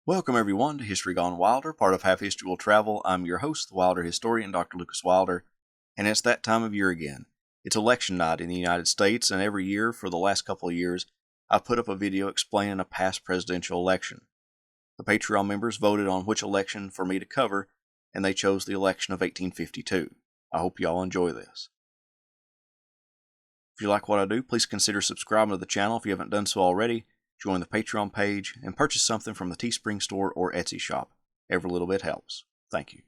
Welcome everyone to History Gone Wilder, part of Half History Will Travel. I'm your host, the Wilder historian, Dr. Lucas Wilder, and it's that time of year again. It's election night in the United States, and every year for the last couple of years, I've put up a video explaining a past presidential election. The Patreon members voted on which election for me to cover, and they chose the election of 1852. I hope you all enjoy this. If you like what I do, please consider subscribing to the channel if you haven't done so already. Join the Patreon page, and purchase something from the Teespring store or Etsy shop. Every little bit helps. Thank you.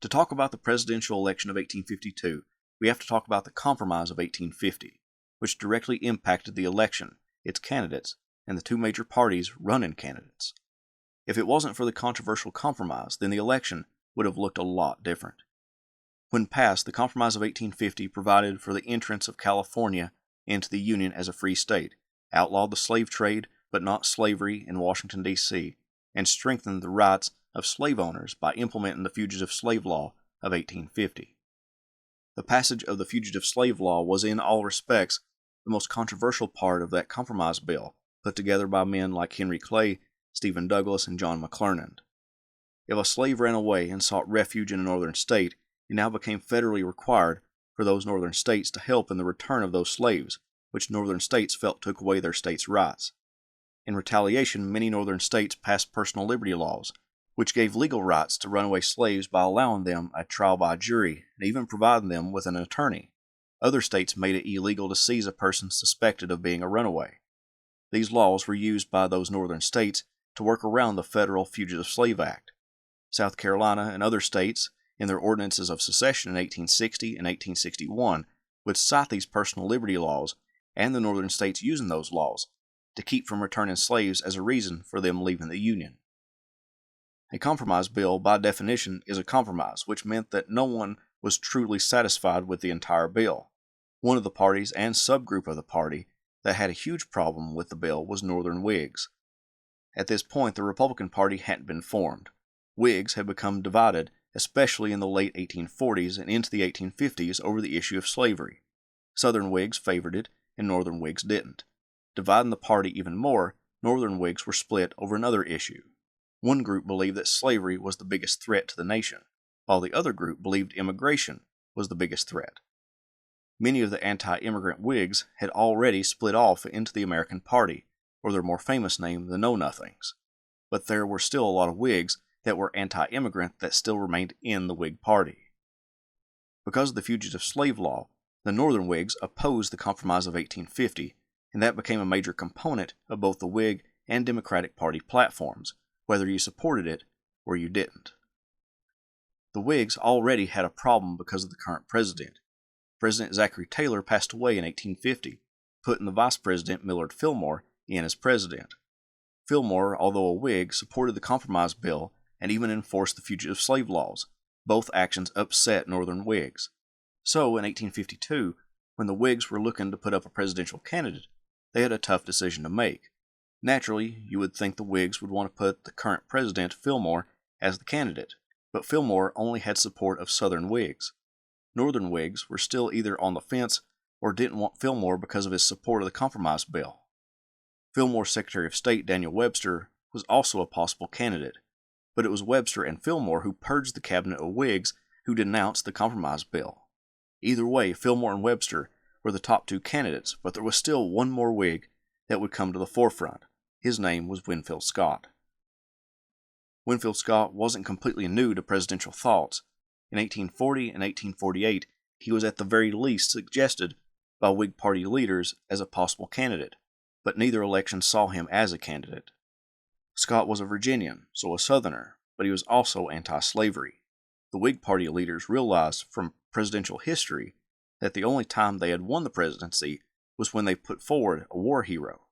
To talk about the presidential election of 1852, we have to talk about the Compromise of 1850, which directly impacted the election, its candidates, and the two major parties' run-in candidates. If it wasn't for the controversial compromise, then the election would have looked a lot different. When passed, the Compromise of 1850 provided for the entrance of California into the Union as a free state, outlawed the slave trade but not slavery in Washington, D.C., and strengthened the rights of slave owners by implementing the Fugitive Slave Law of 1850. The passage of the Fugitive Slave Law was in all respects the most controversial part of that compromise bill, put together by men like Henry Clay, Stephen Douglas, and John McClernand. If a slave ran away and sought refuge in a northern state, it now became federally required for those northern states to help in the return of those slaves, which northern states felt took away their states' rights. In retaliation, many northern states passed personal liberty laws, which gave legal rights to runaway slaves by allowing them a trial by jury and even providing them with an attorney. Other states made it illegal to seize a person suspected of being a runaway. These laws were used by those northern states to work around the federal Fugitive Slave Act. South Carolina and other states, in their ordinances of secession in 1860 and 1861, would cite these personal liberty laws and the northern states using those laws to keep from returning slaves as a reason for them leaving the Union. A compromise bill, by definition, is a compromise, which meant that no one was truly satisfied with the entire bill. One of the parties and subgroup of the party that had a huge problem with the bill was Northern Whigs. At this point, the Republican Party hadn't been formed. Whigs had become divided, especially in the late 1840s and into the 1850s, over the issue of slavery. Southern Whigs favored it, and Northern Whigs didn't. Dividing the party even more, Northern Whigs were split over another issue. One group believed that slavery was the biggest threat to the nation, while the other group believed immigration was the biggest threat. Many of the anti-immigrant Whigs had already split off into the American Party, or their more famous name, the Know-Nothings. But there were still a lot of Whigs that were anti-immigrant that still remained in the Whig Party. Because of the Fugitive Slave Law, the Northern Whigs opposed the Compromise of 1850, and that became a major component of both the Whig and Democratic Party platforms, whether you supported it or you didn't. The Whigs already had a problem because of the current president. President Zachary Taylor passed away in 1850, putting the Vice President Millard Fillmore in as president. Fillmore, although a Whig, supported the Compromise Bill and even enforced the fugitive slave laws. Both actions upset Northern Whigs. So, in 1852, when the Whigs were looking to put up a presidential candidate, they had a tough decision to make. Naturally, you would think the Whigs would want to put the current president, Fillmore, as the candidate, but Fillmore only had support of Southern Whigs. Northern Whigs were still either on the fence or didn't want Fillmore because of his support of the Compromise Bill. Fillmore's Secretary of State, Daniel Webster, was also a possible candidate, but it was Webster and Fillmore who purged the cabinet of Whigs who denounced the Compromise Bill. Either way, Fillmore and Webster were the top two candidates, but there was still one more Whig that would come to the forefront. His name was Winfield Scott. Winfield Scott wasn't completely new to presidential thoughts. In 1840 and 1848, he was at the very least suggested by Whig Party leaders as a possible candidate, but neither election saw him as a candidate. Scott was a Virginian, so a Southerner, but he was also anti-slavery. The Whig Party leaders realized from presidential history that the only time they had won the presidency was when they put forward a war hero.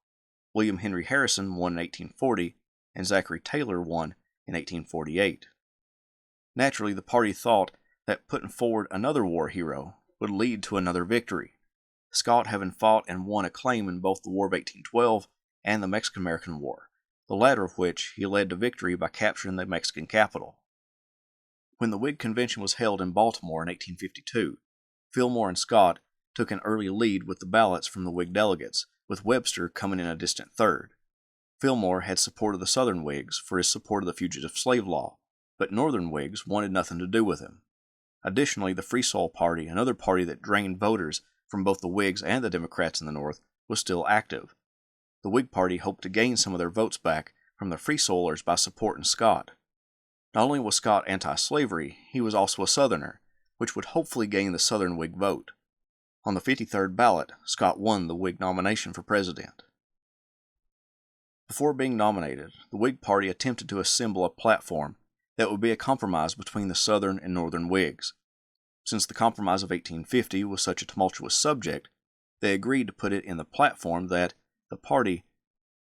William Henry Harrison won in 1840, and Zachary Taylor won in 1848. Naturally, the party thought that putting forward another war hero would lead to another victory. Scott having fought and won acclaim in both the War of 1812 and the Mexican-American War, the latter of which he led to victory by capturing the Mexican capital. When the Whig Convention was held in Baltimore in 1852, Fillmore and Scott took an early lead with the ballots from the Whig delegates, with Webster coming in a distant third. Fillmore had supported the Southern Whigs for his support of the fugitive slave law, but Northern Whigs wanted nothing to do with him. Additionally, the Free Soil Party, another party that drained voters from both the Whigs and the Democrats in the North, was still active. The Whig Party hoped to gain some of their votes back from the Free Soilers by supporting Scott. Not only was Scott anti-slavery, he was also a Southerner, which would hopefully gain the Southern Whig vote. On the 53rd ballot, Scott won the Whig nomination for president. Before being nominated, the Whig Party attempted to assemble a platform that would be a compromise between the Southern and Northern Whigs. Since the Compromise of 1850 was such a tumultuous subject, they agreed to put it in the platform that the party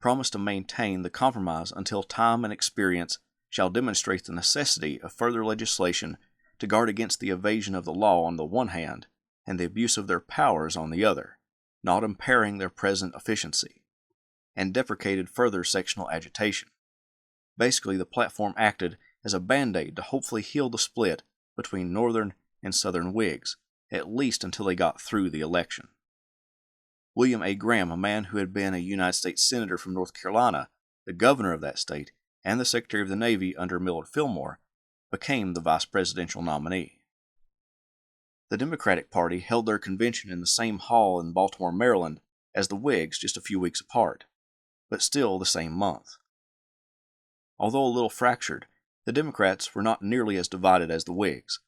promised to maintain the compromise until time and experience shall demonstrate the necessity of further legislation to guard against the evasion of the law on the one hand and the abuse of their powers on the other, not impairing their present efficiency, and deprecated further sectional agitation. Basically, the platform acted as a band-aid to hopefully heal the split between Northern and Southern Whigs, at least until they got through the election. William A. Graham, a man who had been a United States Senator from North Carolina, the governor of that state, and the Secretary of the Navy under Millard Fillmore, became the vice presidential nominee. The Democratic Party held their convention in the same hall in Baltimore, Maryland, as the Whigs just a few weeks apart, but still the same month. Although a little fractured, the Democrats were not nearly as divided as the Whigs.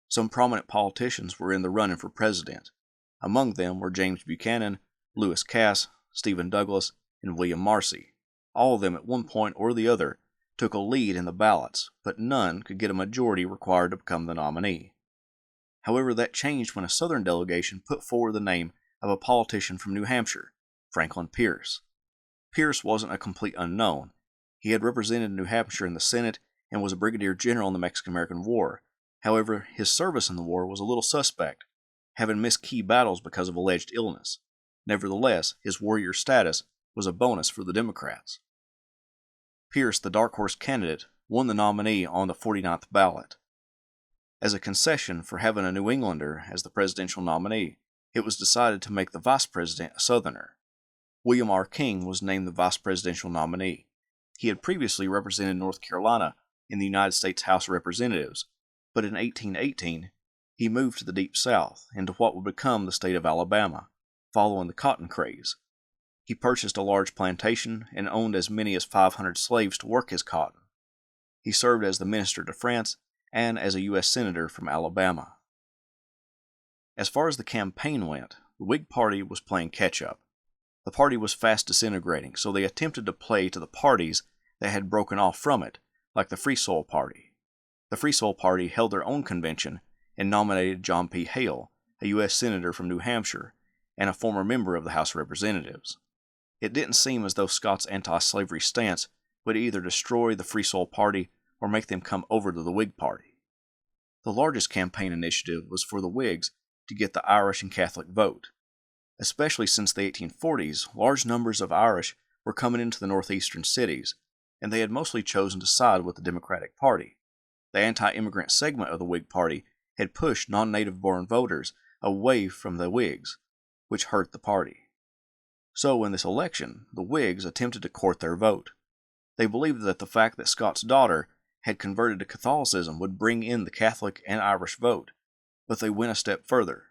Some prominent politicians were in the running for president. Among them were James Buchanan, Lewis Cass, Stephen Douglas, and William Marcy. All of them at one point or the other took a lead in the ballots, but none could get a majority required to become the nominee. However, that changed when a Southern delegation put forward the name of a politician from New Hampshire, Franklin Pierce. Pierce wasn't a complete unknown. He had represented New Hampshire in the Senate and was a brigadier general in the Mexican-American War. However, his service in the war was a little suspect, having missed key battles because of alleged illness. Nevertheless, his warrior status was a bonus for the Democrats. Pierce, the dark horse candidate, won the nominee on the 49th ballot. As a concession for having a New Englander as the presidential nominee, it was decided to make the vice president a Southerner. William R. King was named the vice presidential nominee. He had previously represented North Carolina in the United States House of Representatives, but in 1818 he moved to the Deep South, into what would become the state of Alabama, following the cotton craze. He purchased a large plantation and owned as many as 500 slaves to work his cotton. He served as the minister to France and as a U.S. Senator from Alabama. As far as the campaign went, the Whig Party was playing catch-up. The party was fast disintegrating, so they attempted to play to the parties that had broken off from it, like the Free Soil Party. The Free Soil Party held their own convention and nominated John P. Hale, a U.S. Senator from New Hampshire, and a former member of the House of Representatives. It didn't seem as though Scott's anti-slavery stance would either destroy the Free Soil Party or make them come over to the Whig Party. The largest campaign initiative was for the Whigs to get the Irish and Catholic vote. Especially since the 1840s, large numbers of Irish were coming into the northeastern cities, and they had mostly chosen to side with the Democratic Party. The anti-immigrant segment of the Whig Party had pushed non-native-born voters away from the Whigs, which hurt the party. So in this election, the Whigs attempted to court their vote. They believed that the fact that Scott's daughter had converted to Catholicism would bring in the Catholic and Irish vote, but they went a step further.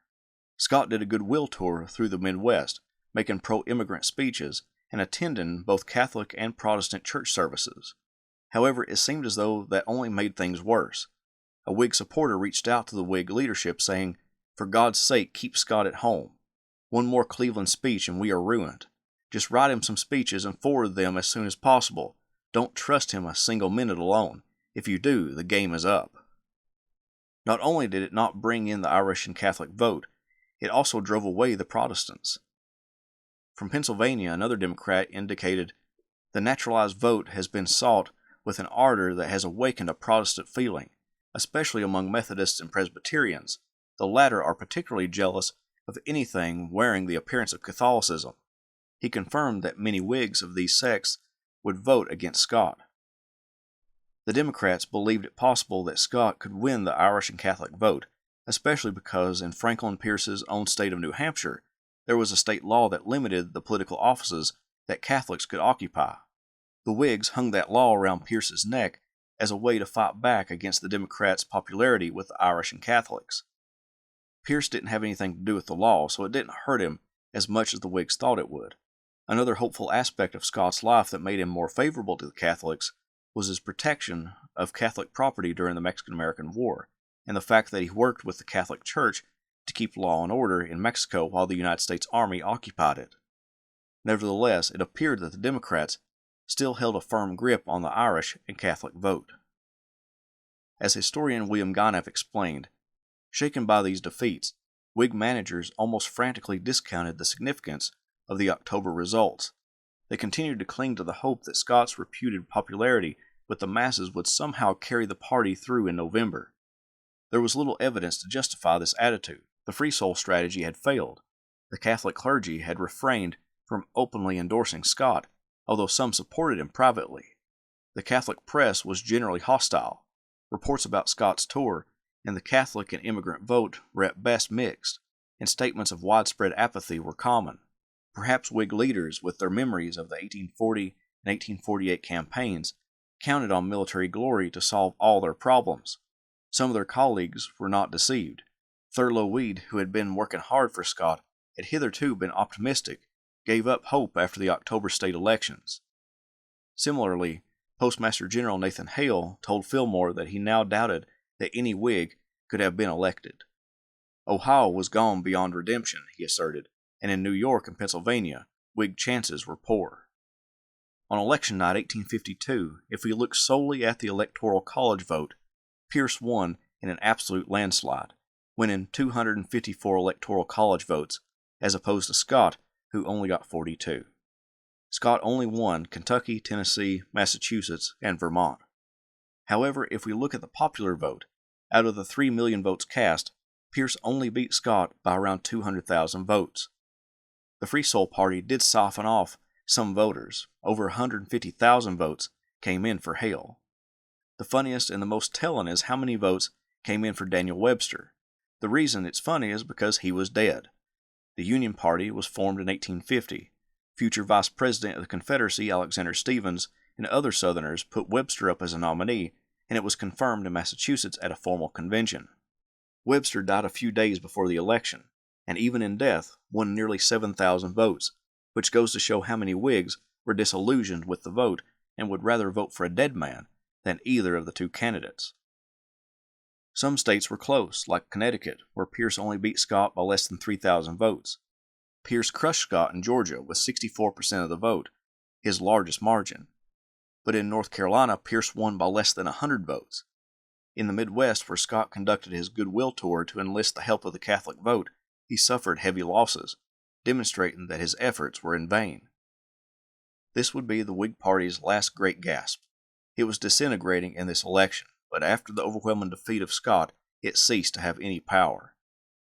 Scott did a goodwill tour through the Midwest, making pro-immigrant speeches and attending both Catholic and Protestant church services. However, it seemed as though that only made things worse. A Whig supporter reached out to the Whig leadership saying, "For God's sake, keep Scott at home. One more Cleveland speech and we are ruined. Just write him some speeches and forward them as soon as possible. Don't trust him a single minute alone. If you do, the game is up." Not only did it not bring in the Irish and Catholic vote, it also drove away the Protestants. From Pennsylvania, another Democrat indicated, "The naturalized vote has been sought with an ardor that has awakened a Protestant feeling, especially among Methodists and Presbyterians. The latter are particularly jealous of anything wearing the appearance of Catholicism." He confirmed that many Whigs of these sects would vote against Scott. The Democrats believed it possible that Scott could win the Irish and Catholic vote, especially because in Franklin Pierce's own state of New Hampshire, there was a state law that limited the political offices that Catholics could occupy. The Whigs hung that law around Pierce's neck as a way to fight back against the Democrats' popularity with the Irish and Catholics. Pierce didn't have anything to do with the law, so it didn't hurt him as much as the Whigs thought it would. Another hopeful aspect of Scott's life that made him more favorable to the Catholics was his protection of Catholic property during the Mexican-American War, and the fact that he worked with the Catholic Church to keep law and order in Mexico while the United States Army occupied it. Nevertheless, it appeared that the Democrats still held a firm grip on the Irish and Catholic vote. As historian William Guineff explained, shaken by these defeats, Whig managers almost frantically discounted the significance of the October results. They continued to cling to the hope that Scott's reputed popularity with the masses would somehow carry the party through in November. There was little evidence to justify this attitude. The free soul strategy had failed. The Catholic clergy had refrained from openly endorsing Scott, although some supported him privately. The Catholic press was generally hostile. Reports about Scott's tour and the Catholic and immigrant vote were at best mixed, and statements of widespread apathy were common. Perhaps Whig leaders, with their memories of the 1840 and 1848 campaigns, counted on military glory to solve all their problems. Some of their colleagues were not deceived. Thurlow Weed, who had been working hard for Scott, had hitherto been optimistic, gave up hope after the October state elections. Similarly, Postmaster General Nathan Hale told Fillmore that he now doubted that any Whig could have been elected. Ohio was gone beyond redemption, he asserted, and in New York and Pennsylvania, Whig chances were poor. On election night 1852, if we look solely at the Electoral College vote, Pierce won in an absolute landslide, winning 254 Electoral College votes, as opposed to Scott, who only got 42. Scott only won Kentucky, Tennessee, Massachusetts, and Vermont. However, if we look at the popular vote, out of the 3 million votes cast, Pierce only beat Scott by around 200,000 votes. The Free Soul Party did soften off some voters. Over 150,000 votes came in for Hale. The funniest and the most telling is how many votes came in for Daniel Webster. The reason it's funny is because he was dead. The Union Party was formed in 1850. Future Vice President of the Confederacy Alexander Stephens and other Southerners put Webster up as a nominee, and it was confirmed in Massachusetts at a formal convention. Webster died a few days before the election, and even in death won nearly 7,000 votes, which goes to show how many Whigs were disillusioned with the vote and would rather vote for a dead man than either of the two candidates. Some states were close, like Connecticut, where Pierce only beat Scott by less than 3,000 votes. Pierce crushed Scott in Georgia with 64% of the vote, his largest margin. But in North Carolina, Pierce won by less than 100 votes. In the Midwest, where Scott conducted his goodwill tour to enlist the help of the Catholic vote, he suffered heavy losses, demonstrating that his efforts were in vain. This would be the Whig Party's last great gasp. It was disintegrating in this election, but after the overwhelming defeat of Scott, it ceased to have any power.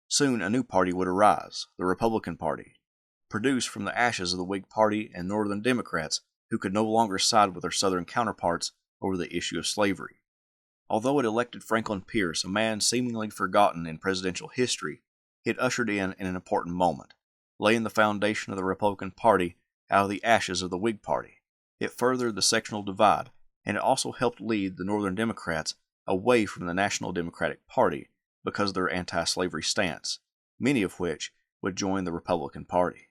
Soon a new party would arise, the Republican Party, produced from the ashes of the Whig Party and Northern Democrats who could no longer side with their Southern counterparts over the issue of slavery. Although it elected Franklin Pierce, a man seemingly forgotten in presidential history, it ushered in an important moment, laying the foundation of the Republican Party out of the ashes of the Whig Party. It furthered the sectional divide, and it also helped lead the Northern Democrats away from the National Democratic Party because of their anti-slavery stance, many of which would join the Republican Party.